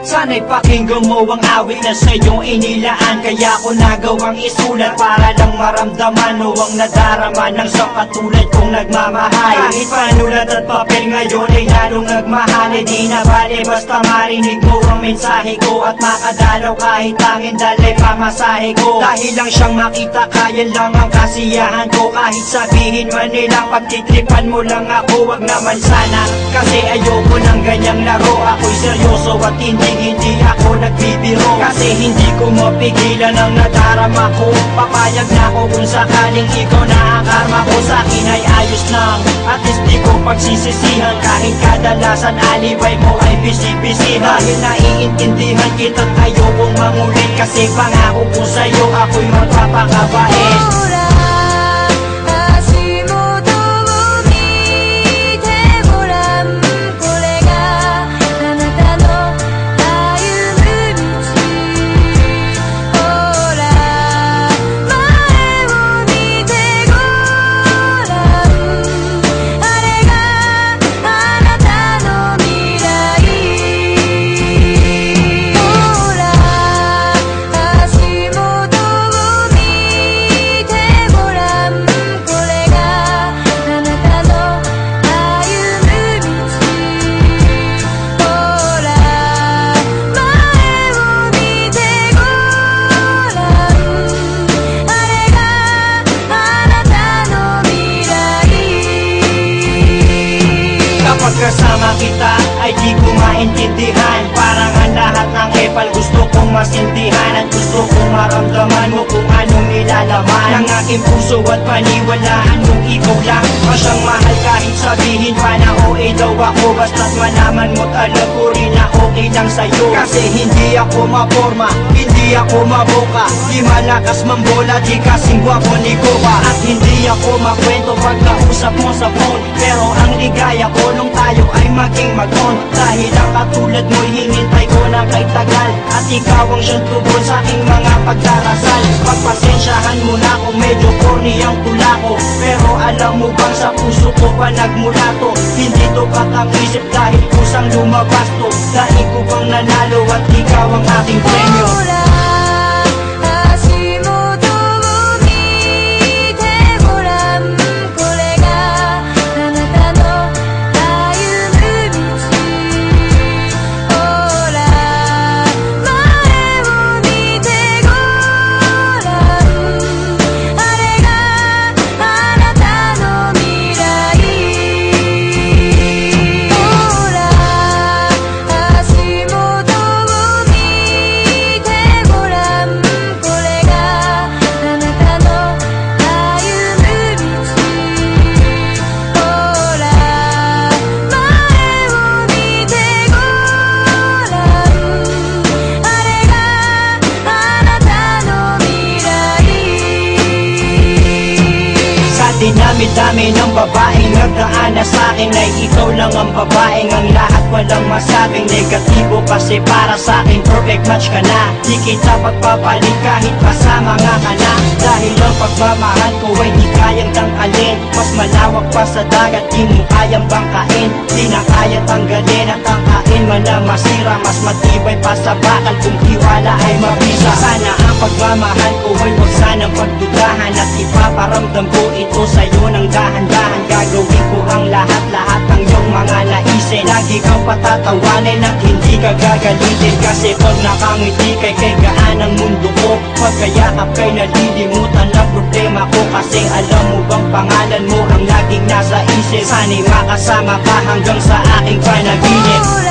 Sana'y pakinggan mo ang awit na sa'yo inilaan. Kaya ko nagawang isulat para lang maramdaman o ang nadarama ng sa katulad kong nagmamahal. Kahit panulat at papel ngayon ay lalong nagmahal. E di na bale basta marinig mo ang mensahe ko at makadalaw kahit tangin dalay pamasahe ko. Dahil lang siyang makita kaya lang ang kasiyahan ko. Kahit sabihin man nilang pagtitripan mo lang ako, wag naman sana. Kasi ayoko ng ganyang laro. Ako'y seryoso at hindi ako nagbibiro. Kasi hindi ko mapigilan ang nadarama ko. Papayag na ako kung sakaling ikaw na ang karma ko. Sa'kin ay ayos lang, at least di ko pagsisisihan. Kahit kadalasan alibay mo ay busy-busy. Dahil naiintindihan kita't ayokong mangulit. Kasi pangako ko sa'yo ako'y magpapakabait. Kasama kita ay di ko maintindihan. Parang ang lahat ng epal gusto kong masindihan. At gusto kong maramdaman mo kung anong nilalaman ng aking puso at paniwalaan mong ikaw lang ang siyang mahal. Kahit sabihin pa na OA daw ako, basta't malaman mo't alam ko rin na okay lang sa'yo. Kasi hindi ako maporma, hindi ako maboka, di malakas mambola, di kasing gwapo ni Koba. At hindi ako makwento pag kausap mo sa phone. Pero ang ligaya ko nung tayo ay maging mag-on. Dahil ang katulad mo'y hinintay ko na kay tagal. At ikaw ang siyang tugon sa aking mga pagdarasal. Pagpasensyahan mo na kung medyo corny ang tula ko. Pero alam mo bang sa puso ko pa nagmula to. Hindi to katang-isip dahil kusang lumabas to. Dahil ko bang nanalo at ikaw ang aking premyo. Dinami-dami ng babaeng nagdaan na sa'kin ay ikaw lang ang babaeng ang lahat walang masabing negatibo. Kasi para sa'kin perfect match ka na. Di kita pagpapalit kahit kasama nga ka na. Dahil ang pagmamahal ko ay di kayang tangkalin. Mas malawak pa sa dagat, di mo kayang bangkain. Di na kaya tanggalin at tangkain man na masira. Mas matibay pa sa bakal kung tiwala ay mabisa. Sana ang pagmamahal ko ay wag sanang pagdudahan. At ipaparamdam ko ito sa'yo ng dahan-dahan. Gagawin ko ang lahat-lahat ng iyong mga naisin. Lagi kang patatawanin at hindi ka gagalitin. Kasi pag nakangiti kay gaan ang mundo ko. Pagkayakap kay nalilimutan ang problema ko. Kasi alam mo bang pangalan mo ang laging nasa isip. Sana'y makasama ka hanggang sa aking panaginip.